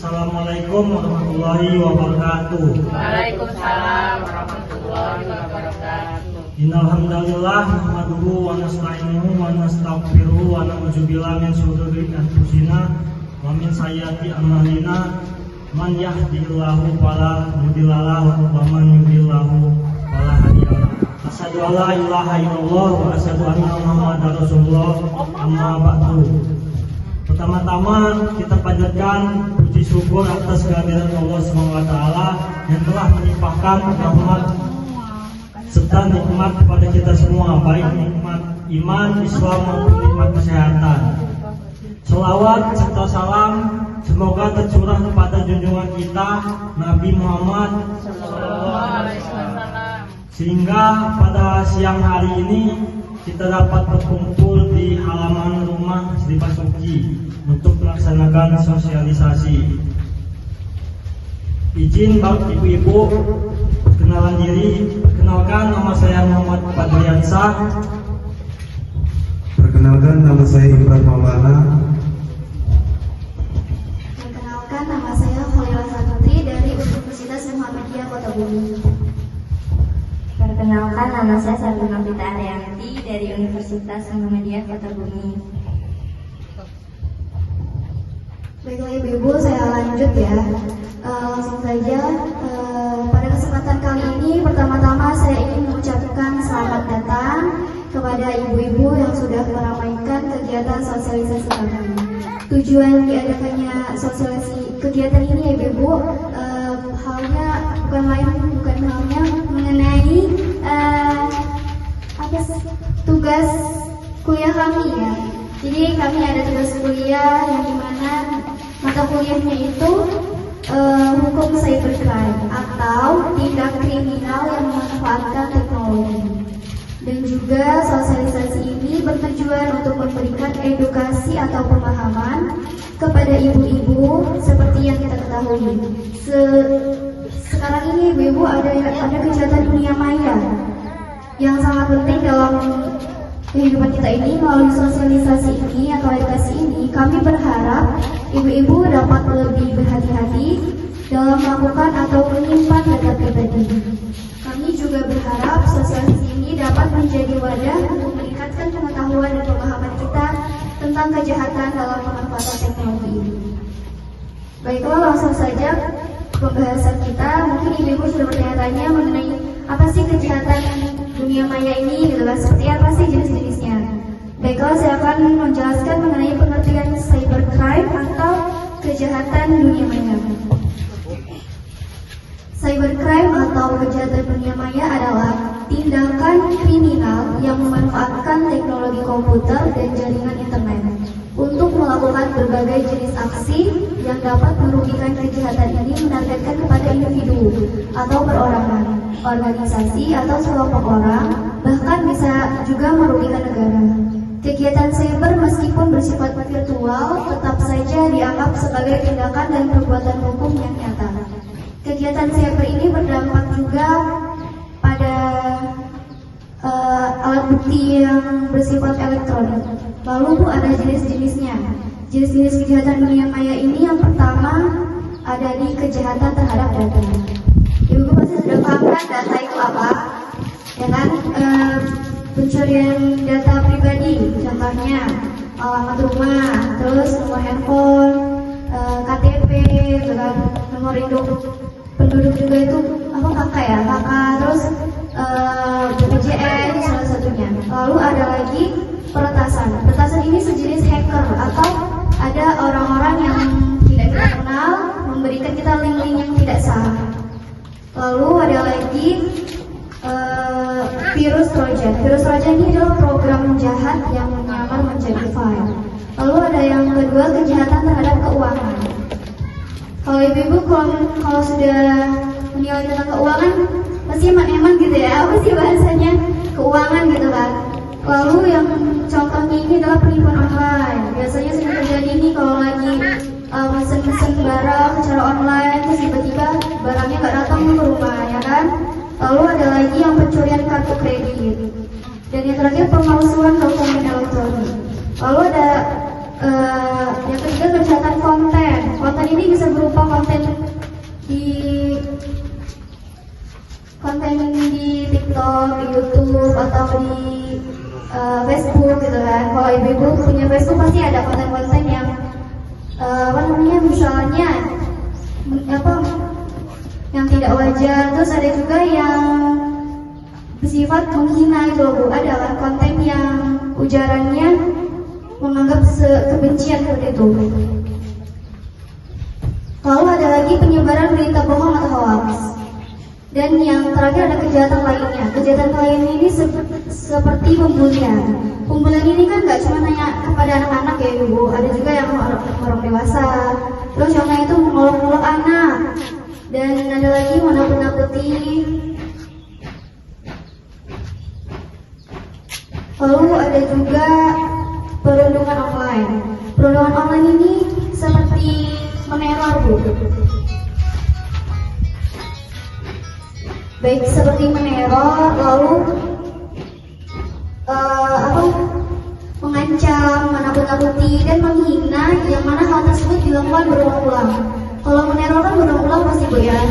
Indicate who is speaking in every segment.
Speaker 1: Assalamualaikum warahmatullahi wabarakatuh.
Speaker 2: Waalaikumsalam warahmatullahi wabarakatuh.
Speaker 1: Innal hamdalillah nahmaduhu wa nasta'inuhu wa nastaghfiruhu wa na'udzu billahi min shururi anfusina wa min sayyiati a'malina. Man yahdihillahu fala mudilla lahu wa man yudlilhu fala hadiya lahu. Asyhadu an la ilaha illallah wa asyhadu anna Muhammadar Rasulullah. Amma ba'du. Pertama-tama kita panjatkan puji syukur atas kehadiran Allah SWT yang telah melimpahkan rahmat serta nikmat kepada kita semua, baik nikmat iman, Islam maupun nikmat kesehatan. Selawat serta salam semoga tercurah kepada junjungan kita Nabi Muhammad sehingga pada siang hari ini kita dapat berkumpul di halaman rumah Sri Basuki untuk melaksanakan sosialisasi. Izin Bapak Ibu-Ibu perkenalan diri. Perkenalkan, nama saya Muhammad Fadliansah.
Speaker 3: Perkenalkan, nama saya Ibrahim Maulana.
Speaker 4: Perkenalkan, nama saya Khalila Satutri dari Universitas Muhammadiyah Kota Bumi.
Speaker 5: Perkenalkan, nama saya Sabrina Pita Arianti dari Universitas Muhammadiyah Kota Bumi.
Speaker 4: Baiklah Ibu-Ibu, saya lanjut ya. Langsung saja. Pada kesempatan kali ini, pertama-tama saya ingin mengucapkan selamat datang kepada ibu-ibu yang sudah meramaikan kegiatan sosialisasi kami. Tujuan diadakannya sosialisasi kegiatan ini ya Ibu, halnya bukan halnya mengenai tugas kuliah kami ya. Jadi kami ada tugas kuliah yang dimana mata kuliahnya itu hukum cybercrime atau tindak kriminal yang memanfaatkan teknologi. Dan juga sosialisasi ini bertujuan untuk memberikan edukasi atau pemahaman kepada ibu-ibu seperti yang kita ketahui. Sekarang ini ibu-ibu ada kejahatan dunia maya yang sangat penting dalam kehidupan kita ini. Melalui sosialisasi ini atau edukasi ini, kami berharap ibu-ibu dapat lebih berhati-hati dalam melakukan atau menyimpan data pribadi. Kami juga berharap sosialisasi ini dapat menjadi wadah untuk meningkatkan pengetahuan dan pemahaman kita tentang kejahatan dalam pemanfaatan teknologi ini. Baiklah, langsung saja pembahasan kita. Mungkin ibu-ibu sudah bertanya-tanya mengenai apa sih kejahatan dunia maya ini, gitu kan? Seperti apa sih jenis-jenisnya? Baiklah, saya akan menjelaskan mengenai pengertian cybercrime atau kejahatan dunia maya. Cybercrime atau kejahatan dunia maya adalah tindakan kriminal yang memanfaatkan teknologi komputer dan jaringan internet untuk melakukan berbagai jenis aksi yang dapat merugikan. Kejahatan ini menargetkan kepada individu atau perorangan, organisasi atau sekelompok orang, bahkan bisa juga merugikan negara. Kegiatan cyber meskipun bersifat virtual tetap saja dianggap sebagai tindakan dan perbuatan hukum yang nyata. Kegiatan cyber ini berdampak juga pada alat bukti yang bersifat elektronik. Lalu ada jenis-jenisnya. Jenis-jenis kejahatan dunia maya ini yang pertama ada di kejahatan terhadap data. Ibu pasti sudah paham kan data itu apa? Ya kan? Pencurian data pribadi, contohnya alamat rumah, terus nomor handphone, KTP, nomor induk penduduk juga itu apa kakak, terus BPJS salah satunya. Lalu ada lagi peretasan. Peretasan ini sejenis hacker atau ada orang-orang yang tidak kita kenal memberikan kita link-link yang tidak sah. Lalu ada lagi virus trojan. Virus trojan ini adalah program jahat yang menyamar menjadi file. Lalu ada yang kedua, kejahatan terhadap keuangan. Kalau ibu-ibu kalau sudah menilai tentang keuangan pasti eman-eman gitu ya, apa sih bahasanya keuangan gitu kan. Lalu yang contohnya ini adalah penipuan online. Biasanya sering terjadi ini kalau lagi mesen barang secara online, terus tiba-tiba barangnya nggak datang ke rumah, ya kan. Lalu ada lagi yang pencurian kartu kredit. Dan yang terakhir pemalsuan dokumen elektronik. Lalu ada yang ketiga kejahatan konten. Konten ini bisa berupa di Facebook gitu kan. Kalau ibu-ibu punya Facebook pasti ada konten-konten yang misalnya yang tidak wajar. Terus ada juga yang bersifat menghina gitu loh Bu. Ada kan konten yang ujarannya menganggap kebencian seperti itu. Lalu ada lagi penyebaran berita bohong atau hoax. Dan yang terakhir ada kejahatan lainnya. Kejahatan lainnya ini seperti pembulian. Pembulian ini kan nggak cuma hanya kepada anak-anak ya Ibu, ada juga yang orang dewasa. Terus yang lain itu mengolok-olok anak. Dan ada lagi menakut-nakuti. Lalu ada juga perundungan online. Perundungan online ini seperti meneror Bu. Baik seperti meneror, lalu mengancam, menakut-nakuti dan menghina, yang mana hal tersebut dilakukan berulang-ulang. Kalau meneror kan berulang-ulang pasti Bu ya,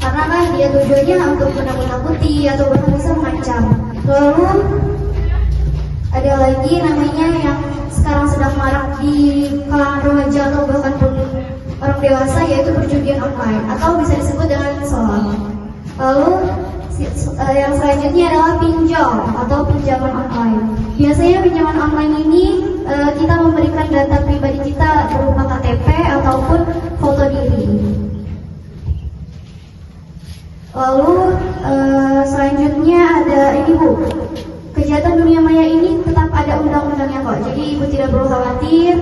Speaker 4: karena kan dia tujuannya untuk menakut-nakuti atau bahkan bisa mengancam. Lalu ada lagi namanya yang sekarang sedang marak di kalangan remaja atau bahkan pun orang dewasa, yaitu perjudian online atau bisa disebut dengan slot. Lalu yang selanjutnya adalah pinjol atau pinjaman online. Biasanya pinjaman online ini kita memberikan data pribadi kita berupa KTP ataupun foto diri. Lalu selanjutnya ada ini Bu, kejahatan dunia maya ini tetap ada undang-undangnya kok. Jadi Ibu tidak perlu khawatir.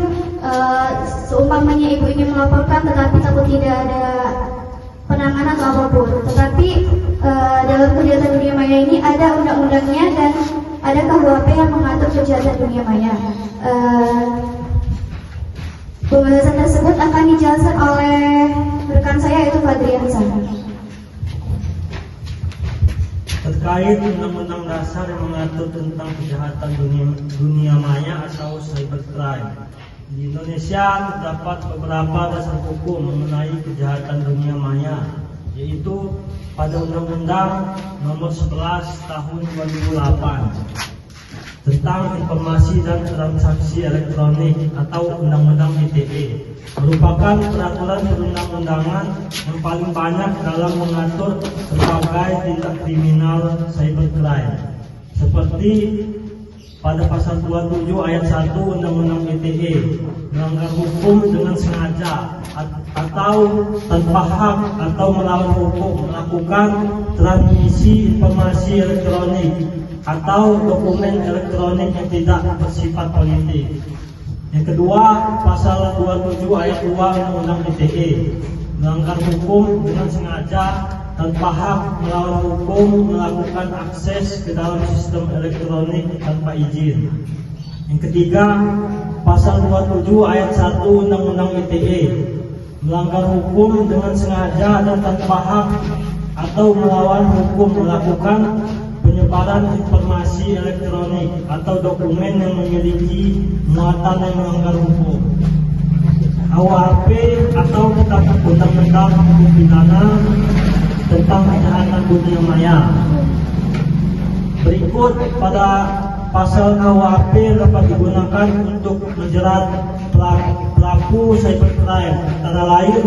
Speaker 4: Seumpamanya Ibu ingin melaporkan tetapi takut tidak ada penanganan atau apapun. Tetapi dalam kejahatan dunia maya ini ada undang-undangnya dan ada KUHP yang mengatur kejahatan dunia maya. Pembahasan tersebut akan dijelaskan oleh rekan saya yaitu Fadriansa.
Speaker 1: Terkait Undang-Undang Dasar yang mengatur tentang kejahatan dunia maya atau cybercrime. Di Indonesia terdapat beberapa dasar hukum mengenai kejahatan dunia maya, yaitu pada Undang-Undang Nomor 11 Tahun 2008 tentang Informasi dan Transaksi Elektronik atau Undang-Undang ITE, merupakan peraturan perundang-undangan yang paling banyak dalam mengatur berbagai tindak kriminal cybercrime, seperti pada pasal 27 ayat 1 Undang-Undang ITE, melanggar hukum dengan sengaja atau tanpa hak atau melawan hukum melakukan transmisi informasi elektronik atau dokumen elektronik yang tidak bersifat politik. Yang kedua, pasal 27 ayat 2 Undang-Undang ITE, melanggar hukum dengan sengaja tanpa hak melawan hukum melakukan akses ke dalam sistem elektronik tanpa izin. Yang ketiga, pasal 27 ayat 1 Undang-Undang ITE, melanggar hukum dengan sengaja dan tanpa hak atau melawan hukum melakukan penyebaran informasi elektronik atau dokumen yang memiliki muatan yang melanggar hukum. KUHP atau Kitab Undang-Undang Hukum Pidana tentang kejahatan dunia maya. Berikut pada pasal KUHP dapat digunakan untuk menjerat pelaku cybercrime, antara lain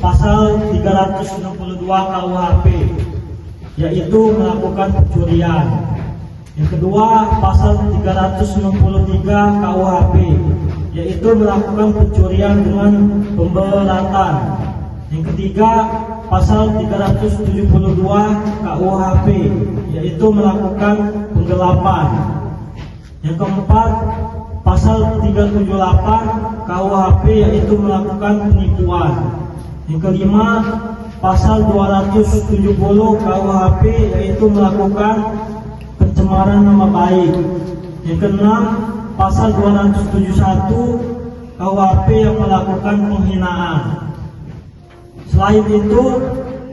Speaker 1: pasal 362 KUHP, yaitu melakukan pencurian. Yang kedua, pasal 363 KUHP, yaitu melakukan pencurian dengan pemberatan. Yang ketiga, pasal 372 KUHP, yaitu melakukan penggelapan. Yang keempat, pasal 378 KUHP, yaitu melakukan penipuan. Yang kelima, pasal 270 KUHP, yaitu melakukan pencemaran nama baik. Yang keenam, pasal 271 KUHP yang melakukan penghinaan. Selain itu,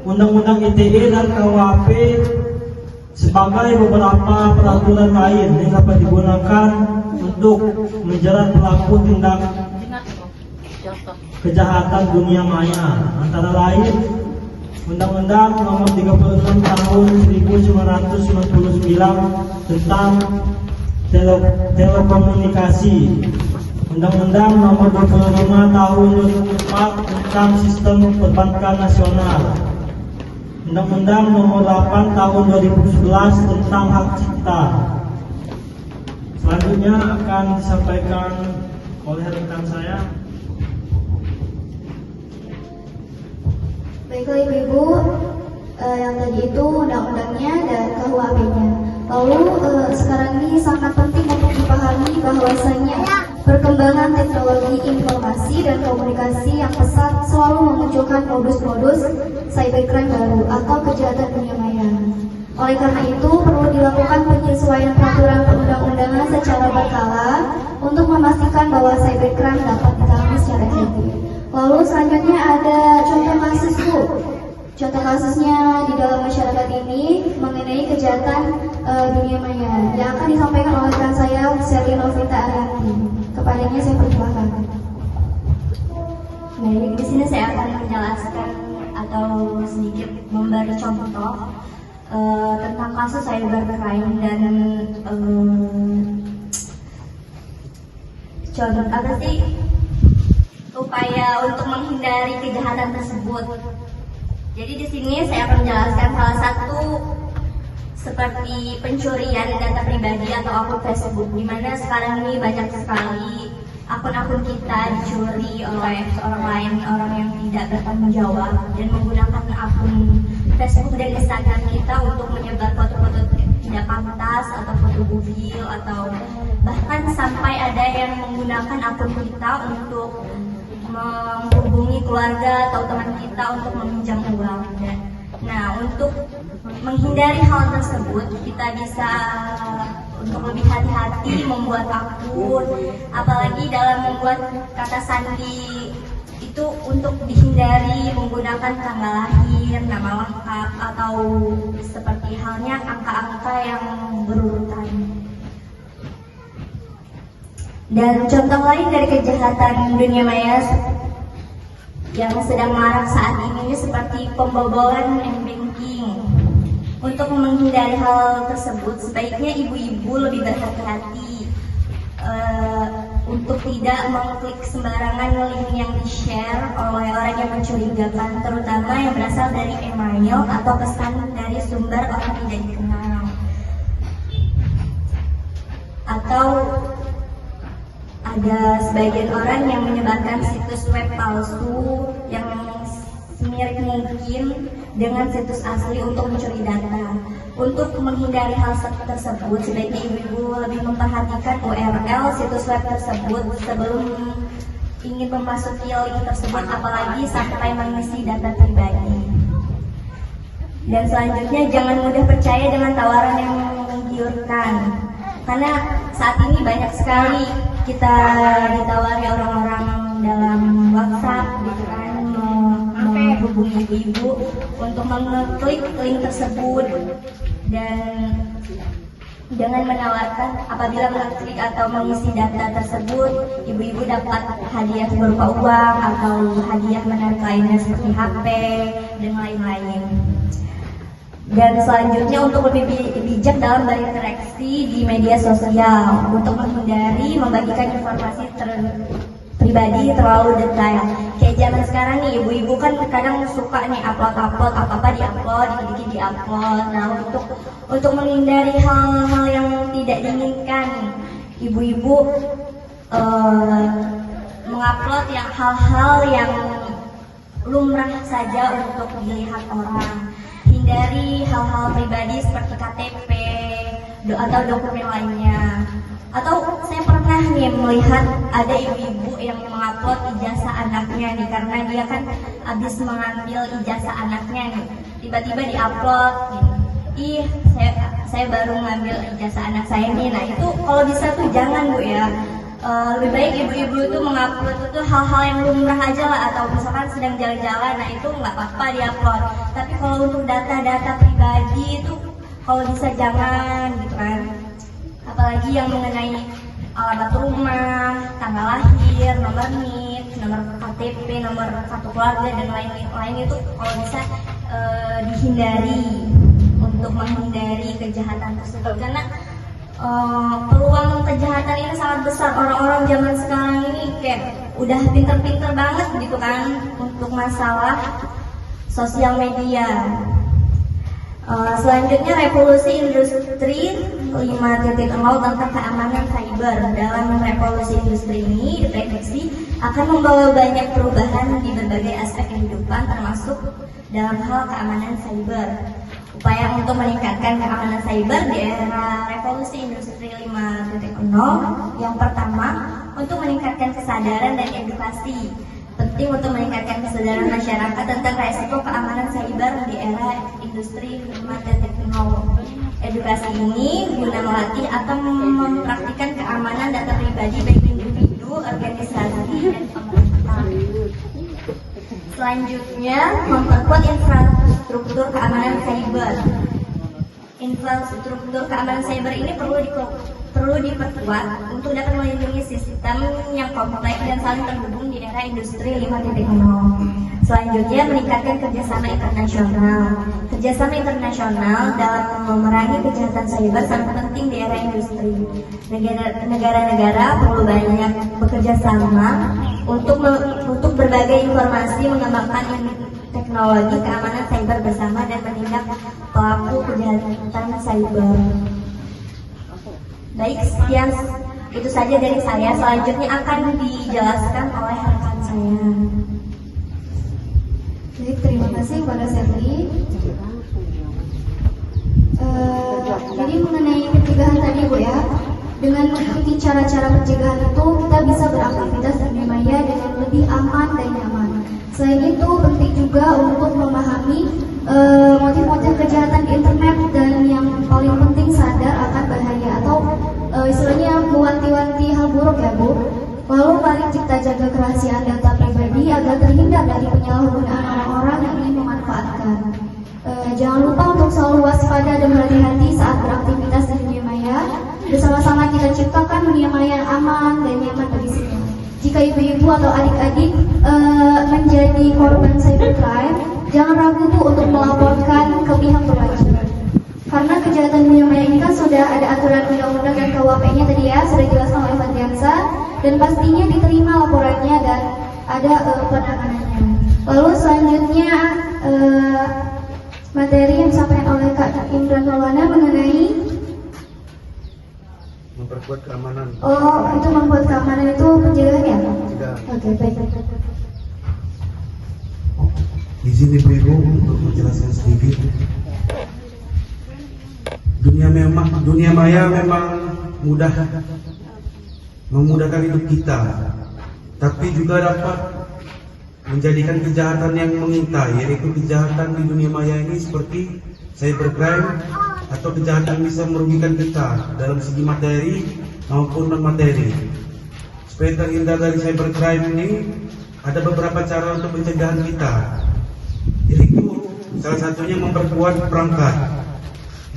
Speaker 1: Undang-Undang ITE dan KUHP sebagai beberapa peraturan lain yang dapat digunakan untuk menjerat pelaku tindak kejahatan dunia maya, antara lain Undang-Undang Nomor 36 Tahun 1999 tentang telekomunikasi, Undang-Undang Nomor 25 Tahun 2004 tentang Sistem Perbankan Nasional, Undang-Undang Nomor 8 Tahun 2011 tentang Hak Cipta. Selanjutnya akan disampaikan oleh rekan saya.
Speaker 4: Baiklah Ibu-Ibu, yang tadi itu undang-undangnya dan KUHP-nya. Lalu sekarang ini sangat penting untuk dipahami bahwasanya perkembangan teknologi informasi dan komunikasi yang pesat selalu memunculkan modus-modus cybercrime baru atau kejahatan dunia maya. Oleh karena itu, perlu dilakukan penyesuaian peraturan perundang-undangan secara berkala untuk memastikan bahwa cybercrime dapat ditangani secara efektif. Lalu selanjutnya ada contoh kasus Bu. Contoh kasusnya di dalam masyarakat ini mengenai kejahatan dunia maya yang akan disampaikan oleh rekan saya Sherly Novita Arianti. Kepadanya saya persilahkan.
Speaker 5: Baik, di sini saya akan menjelaskan atau sedikit memberi contoh tentang kasus cybercrime dan contoh apa sih upaya untuk menghindari kejahatan tersebut. Jadi di sini saya akan menjelaskan salah satu seperti pencurian data pribadi atau akun Facebook, di mana sekarang ini banyak sekali akun-akun kita dicuri oleh orang lain, orang yang tidak bertanggung jawab dan menggunakan akun Facebook dan Instagram kita untuk menyebar foto-foto tidak pantas atau foto bugil atau bahkan sampai ada yang menggunakan akun kita untuk menghubungi keluarga atau teman kita untuk meminjam uang. Nah, untuk menghindari hal tersebut, kita bisa untuk lebih hati-hati membuat akun, apalagi dalam membuat kata sandi itu untuk dihindari menggunakan tanggal lahir, nama lengkap, atau seperti halnya angka-angka yang berurutan. Dan contoh lain dari kejahatan dunia maya yang sedang marak saat ini seperti pembobolan m-banking. Untuk menghindari hal tersebut, sebaiknya ibu-ibu lebih berhati-hati untuk tidak mengklik sembarangan link yang di-share oleh orang yang mencurigakan, terutama yang berasal dari email atau pesan dari sumber orang tidak dikenal. Atau ada sebagian orang yang menyebarkan situs web palsu yang semirip mungkin dengan situs asli untuk mencuri data. Untuk menghindari hal tersebut, sebaiknya ibu-ibu lebih memperhatikan URL situs web tersebut sebelum ingin memasuki link tersebut, apalagi sampai mengisi data pribadi. Dan selanjutnya, jangan mudah percaya dengan tawaran yang menggiurkan, karena saat ini banyak sekali kita ditawari orang-orang dalam WhatsApp gitu kan, menghubungi ibu untuk mengeklik link tersebut, dan dengan menawarkan apabila mengeklik atau mengisi data tersebut, ibu-ibu dapat hadiah berupa uang atau hadiah menarik lainnya seperti HP dan lain-lain. Dan selanjutnya, untuk lebih bijak dalam berinteraksi di media sosial untuk menghindari membagikan informasi pribadi terlalu detail. Kayak zaman sekarang nih, ibu-ibu kan kadang suka nih upload apa-apa diupload, dikit-dikit diupload. Nah, untuk menghindari hal-hal yang tidak diinginkan, ibu-ibu mengupload yang hal-hal yang lumrah saja untuk dilihat orang. Hindari hal-hal pribadi seperti KTP atau dokumen lainnya. Atau saya pernah nih melihat ada ibu-ibu yang mengupload ijazah anaknya nih, karena dia kan habis mengambil ijazah anaknya nih, tiba-tiba diupload gitu. Ih, saya baru ngambil ijazah anak saya nih. Nah, itu kalau bisa tuh jangan Bu ya. Lebih baik ibu-ibu itu mengupload itu hal-hal yang lumrah aja lah, atau misalkan sedang jalan-jalan, nah itu nggak apa-apa diupload. Tapi kalau untuk data-data pribadi itu kalau bisa jangan gitu kan. Apalagi yang mengenai alamat rumah, tanggal lahir, nomor NIK, nomor KTP, nomor kartu keluarga dan lain-lain itu kalau bisa menghindari kejahatan tersebut, karena peluang kejahatan ini sangat besar. Orang-orang zaman sekarang ini kayak udah pinter-pinter banget gitu kan untuk masalah sosial media. Selanjutnya revolusi industri 5.0 tentang keamanan cyber. Dalam revolusi industri ini diprediksi akan membawa banyak perubahan di berbagai aspek kehidupan, termasuk dalam hal keamanan cyber. Upaya untuk meningkatkan keamanan cyber di era revolusi industri 5.0, yang pertama, untuk meningkatkan kesadaran dan edukasi. Penting untuk meningkatkan kesadaran masyarakat tentang resiko keamanan cyber di era industri 5.0. Edukasi ini guna melatih atau mempraktikkan keamanan data pribadi baik individu, organisasi, dan pemerintah. Selanjutnya, memperkuat infrastruktur keamanan cyber. Infrastruktur keamanan cyber ini perlu diperkuat untuk dapat melindungi sistem yang kompleks dan saling terhubung di era industri 5.0. Selanjutnya, meningkatkan kerjasama internasional. Kerjasama internasional dalam memerangi kejahatan cyber sangat penting di era industri. Negara-negara perlu banyak bekerja sama untuk berbagai informasi, mengembangkan teknologi keamanan cyber bersama, dan menindak pelaku kejahatan cyber. Baik, sekian itu saja dari saya. Selanjutnya akan dijelaskan oleh rekan saya.
Speaker 4: Baik, terima kasih kepada Serli. Jadi mengenai pencegahan tadi Bu ya, dengan mengikuti cara-cara pencegahan itu kita bisa beraktivitas di dunia maya dengan lebih aman dan nyaman. Selain itu penting juga untuk memahami motif-motif kejahatan di internet, dan yang paling penting sadar akan bahaya atau istilahnya mewanti-wanti hal buruk ya Bu. Lalu mari kita jaga kerahasiaan data pribadi agar terhindar dari penyalahgunaan orang-orang yang ingin memanfaatkan. Jangan lupa untuk selalu waspada dan berhati-hati saat beraktivitas di dunia maya. Bersama-sama kita ciptakan dunia maya yang aman dan nyaman bagi semua. Jika ibu-ibu atau adik-adik menjadi korban cybercrime, jangan ragu Bu untuk melaporkan ke pihak berwajib. Karena kejahatan dunia maya ini kan sudah ada aturan undang-undang dan KUHP-nya tadi ya, sudah dijelaskan oleh Fadriansa, dan pastinya diterima laporannya dan ada penanganannya. Lalu selanjutnya materi yang disampaikan oleh Kak Imran Maulana mengenai
Speaker 3: memperkuat keamanan.
Speaker 4: Oh, itu membuat keamanan itu pencegahan ya?
Speaker 3: Tidak.
Speaker 4: Oke, baik.
Speaker 3: Izin ibu-ibu untuk menjelaskan sedikit. Dunia maya memang memudahkan hidup kita, tapi juga dapat menjadikan kejahatan yang mengintai, yaitu kejahatan di dunia maya ini seperti cybercrime atau kejahatan bisa merugikan kita dalam segi materi maupun non materi. Supaya terhindar dari cybercrime ini, ada beberapa cara untuk pencegahan kita, yaitu salah satunya memperkuat perangkat.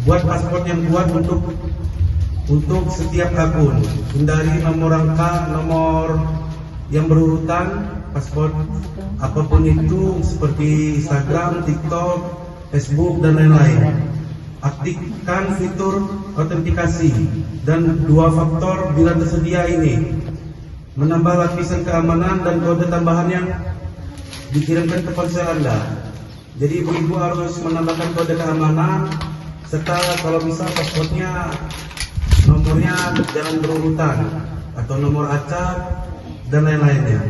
Speaker 3: Buat paspor yang kuat untuk setiap akun. Hindari nomor angka, nomor yang berurutan, paspor apapun itu seperti Instagram, TikTok, Facebook, dan lain-lain. Aktifkan fitur autentikasi dan 2 faktor bila tersedia ini. Menambah lapisan keamanan dan kode tambahan yang dikirimkan ke ponsel Anda. Jadi ibu-ibu harus menambahkan kode keamanan, serta kalau bisa pasportnya nomornya jangan berurutan atau nomor acak dan lain-lainnya.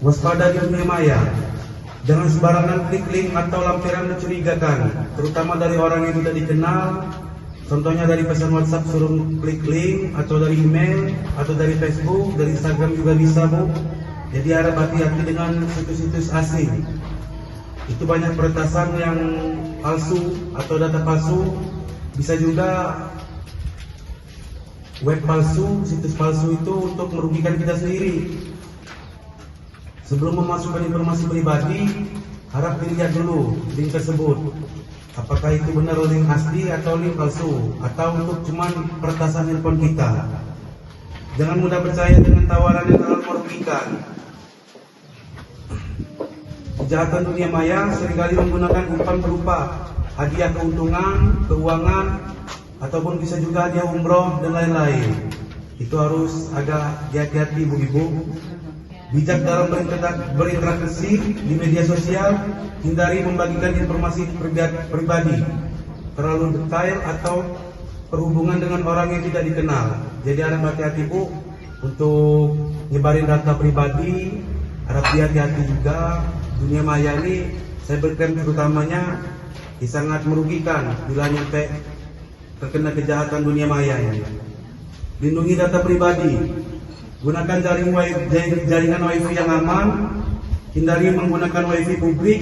Speaker 3: Waspada di dunia maya. Jangan sembarangan klik link atau lampiran mencurigakan, terutama dari orang yang tidak dikenal. Contohnya dari pesan WhatsApp suruh klik link, atau dari email, atau dari Facebook, dari Instagram juga bisa Bu. Jadi harap hati-hati dengan situs-situs asing. Itu banyak peretasan yang palsu atau data palsu, bisa juga web palsu, situs palsu itu untuk merugikan kita sendiri. Sebelum memasukkan informasi pribadi, harap dilihat dulu link tersebut. Apakah itu benar link asli atau link palsu, atau untuk cuman peretasan handphone kita. Jangan mudah percaya dengan tawaran yang terlalu merugikan. kejahatan dunia maya seringkali menggunakan umpan berupa hadiah keuntungan, keuangan, ataupun bisa juga hadiah umroh dan lain-lain. Itu harus agak hati-hati ibu-ibu. Bijak dalam berinteraksi di media sosial, hindari membagikan informasi pribadi terlalu detail atau berhubungan dengan orang yang tidak dikenal. Jadi harap hati-hati Bu untuk nyebarin data pribadi. Harap hati-hati juga. Dunia maya ini cybercrime terutamanya sangat merugikan bila nyampe terkena kejahatan dunia maya ini. Lindungi data pribadi. Gunakan jaringan WiFi yang aman. Hindari menggunakan WiFi publik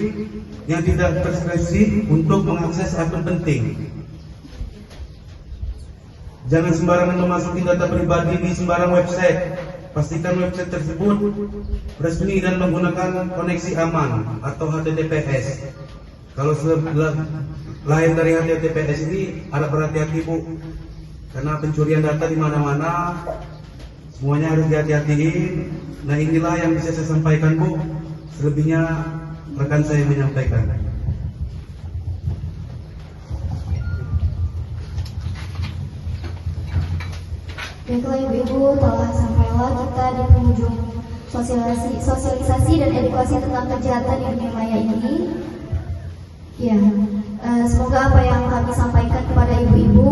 Speaker 3: yang tidak tersekresi untuk mengakses akun penting. Jangan sembarangan memasuki data pribadi di sembarang website. Pastikan website tersebut resmi dan menggunakan koneksi aman atau HTTPS. Kalau lain dari HTTPS ini, harap berhati-hati Bu, karena pencurian data di mana-mana, semuanya harus dihati-hatiin. Nah inilah yang bisa saya sampaikan Bu. Selebihnya rekan saya menyampaikan.
Speaker 4: Baiklah ibu-ibu, telah sampailah kita di penghujung sosialisasi dan edukasi tentang kejahatan di dunia maya ini. Ya, semoga apa yang kami sampaikan kepada ibu-ibu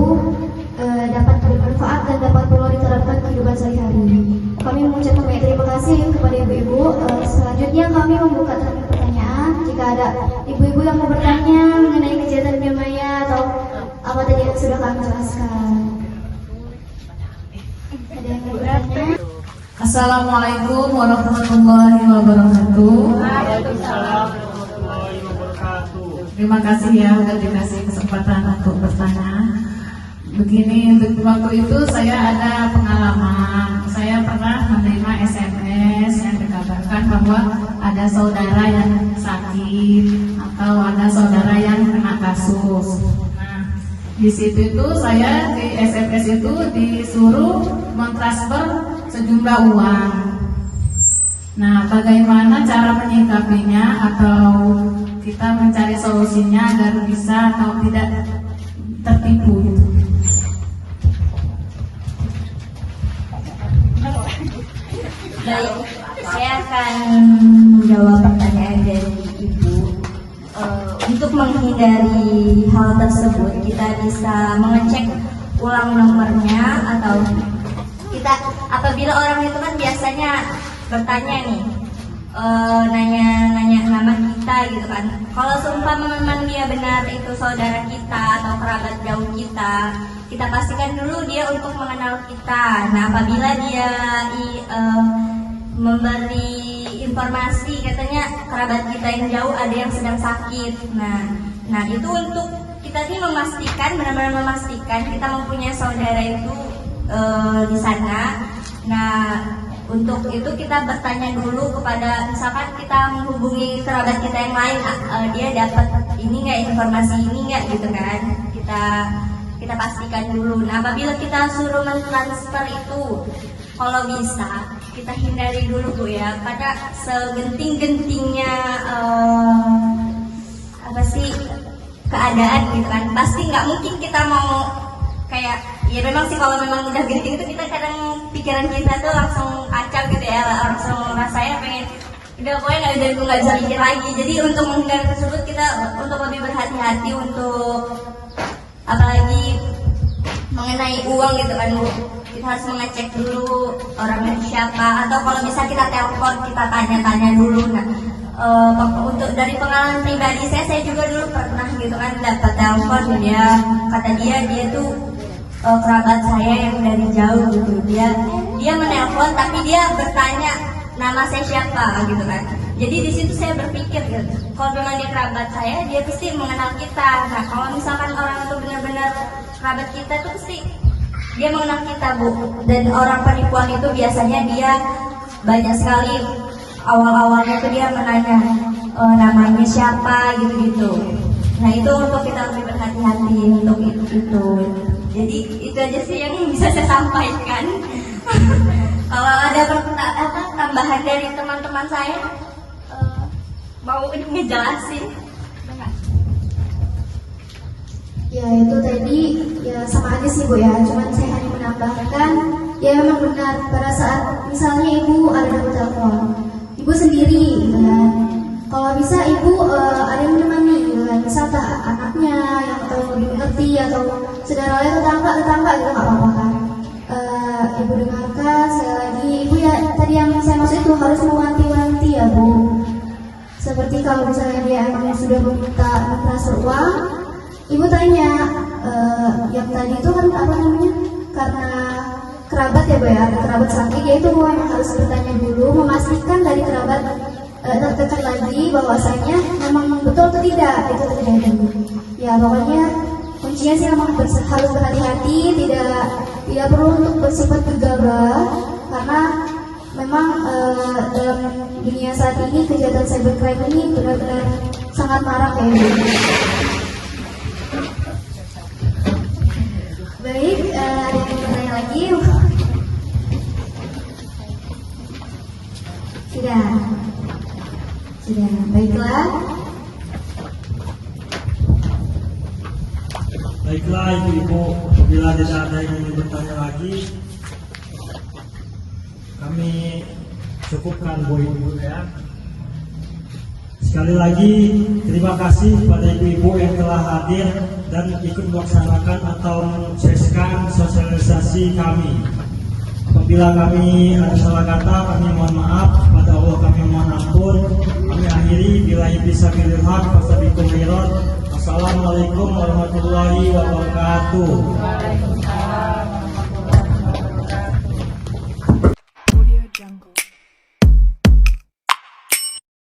Speaker 4: dapat bermanfaat dan dapat pula diterapkan kehidupan sehari-hari. Kami mengucapkan banyak terima kasih kepada ibu-ibu. Selanjutnya kami membuka pertanyaan. Jika ada ibu-ibu yang mau bertanya mengenai kejahatan dunia maya atau apa tadi yang sudah kami jelaskan. Ada yang mau bertanya?
Speaker 2: Assalamualaikum warahmatullahi wabarakatuh.
Speaker 1: Waalaikumsalam warahmatullahi wabarakatuh.
Speaker 2: Terima kasih ya sudah dikasih kesempatan untuk bertanya. Begini, untuk waktu itu saya ada pengalaman. Saya pernah menerima SMS yang dikabarkan bahwa ada saudara yang sakit atau ada saudara yang kena kasus. Nah, di situ itu saya di SMS itu disuruh mentransfer sejumlah uang. Nah, bagaimana cara menyikapinya atau kita mencari solusinya agar bisa atau tidak tertipu gitu.
Speaker 5: Baik, saya akan menjawab pertanyaan dari Ibu. Untuk menghindari hal tersebut, kita bisa mengecek ulang nomornya atau kita apabila orang itu kan biasanya bertanya nih, nanya nama kita gitu kan. Kalau seumpama memang dia benar itu saudara kita atau kerabat jauh kita pastikan dulu dia untuk mengenal kita. Nah, apabila dia memberi informasi katanya kerabat kita yang jauh ada yang sedang sakit. Nah itu untuk kita ini memastikan, benar-benar memastikan kita mempunyai saudara itu di sana. Nah, untuk itu kita bertanya dulu kepada, misalkan kita menghubungi kerabat kita yang lain, dia dapat ini nggak, informasi ini nggak gitu kan? Kita pastikan dulu. Nah, apabila kita suruh mentransfer itu, kalau bisa kita hindari dulu Bu ya, karena segenting-gentingnya keadaan gitu kan, pasti nggak mungkin kita mau kayak, ya memang sih kalau memang udah genting itu kita kadang pikiran kita tuh langsung kacau gitu ya, langsung rasanya pengen udah pokoknya nggak jadi lagi. Jadi untuk menghindari tersebut kita untuk lebih berhati-hati, untuk apalagi mengenai uang gitu kan Bu, kita harus mengecek dulu orangnya siapa, atau kalau bisa kita telepon, kita tanya-tanya dulu. Nah, untuk dari pengalaman pribadi saya juga dulu pernah gitu kan dapat telepon, kata dia tuh kerabat saya yang dari jauh gitu, dia menelpon tapi dia bertanya nama saya siapa gitu kan. Jadi di situ saya berpikir gitu, kalau memang dia kerabat saya, dia pasti mengenal kita. Nah, kalau misalkan orang itu benar-benar kerabat kita tuh pasti dia mengenal kita Bu. Dan orang penipuan itu biasanya dia banyak sekali awal-awalnya tuh dia menanya namanya siapa gitu-gitu. Nah, itu untuk kita lebih berhati-hati untuk itu. Jadi itu aja sih yang bisa saya sampaikan. Kalau ada tambahan dari teman-teman saya, mau ngejelasin.
Speaker 4: Ya itu tadi ya sama aja sih Bu ya, cuman saya hanya menambahkan ya memang benar pada saat misalnya Ibu ada dapat telepon, Ibu sendiri gitu kan. Kalau bisa Ibu ada yang menemani gitu kan, misal anaknya yang lebih mengerti atau saudara lain tetangga gitu nggak apa-apa kan. Ibu dengarkan sekali lagi Ibu ya, tadi yang saya maksud itu harus mewanti-wanti ya Bu. Seperti kalau misalnya dia emang sudah meminta transfer uang, Ibu tanya, yang tadi itu kan apa namanya? Karena kerabat ya Bu ya, ada kerabat sakit, ya itu Bu yang harus bertanya dulu, memastikan dari kerabat terdekat lagi bahwasanya memang betul atau tidak itu terjadi. Ya pokoknya kuncinya sih memang harus berhati-hati, tidak perlu untuk bersifat gegabah, karena memang dalam dunia saat ini kejahatan cybercrime ini benar-benar sangat marak ya Bu. Baik, ada yang bertanya lagi? Sudah, baiklah.
Speaker 1: Baiklah Ibu-Ibu, apabila tidak ada yang ingin bertanya lagi, kami cukupkan Bu Ibu ya. Sekali lagi terima kasih kepada Ibu-Ibu yang telah hadir dan ikut melaksanakan atau mensukseskan sosialisasi kami. Apabila kami ada salah kata, kami mohon maaf. Kepada Allah kami mohon ampun. Kami akhiri billahi fisabilil haq wasabiqul khairat. Assalamualaikum warahmatullahi wabarakatuh.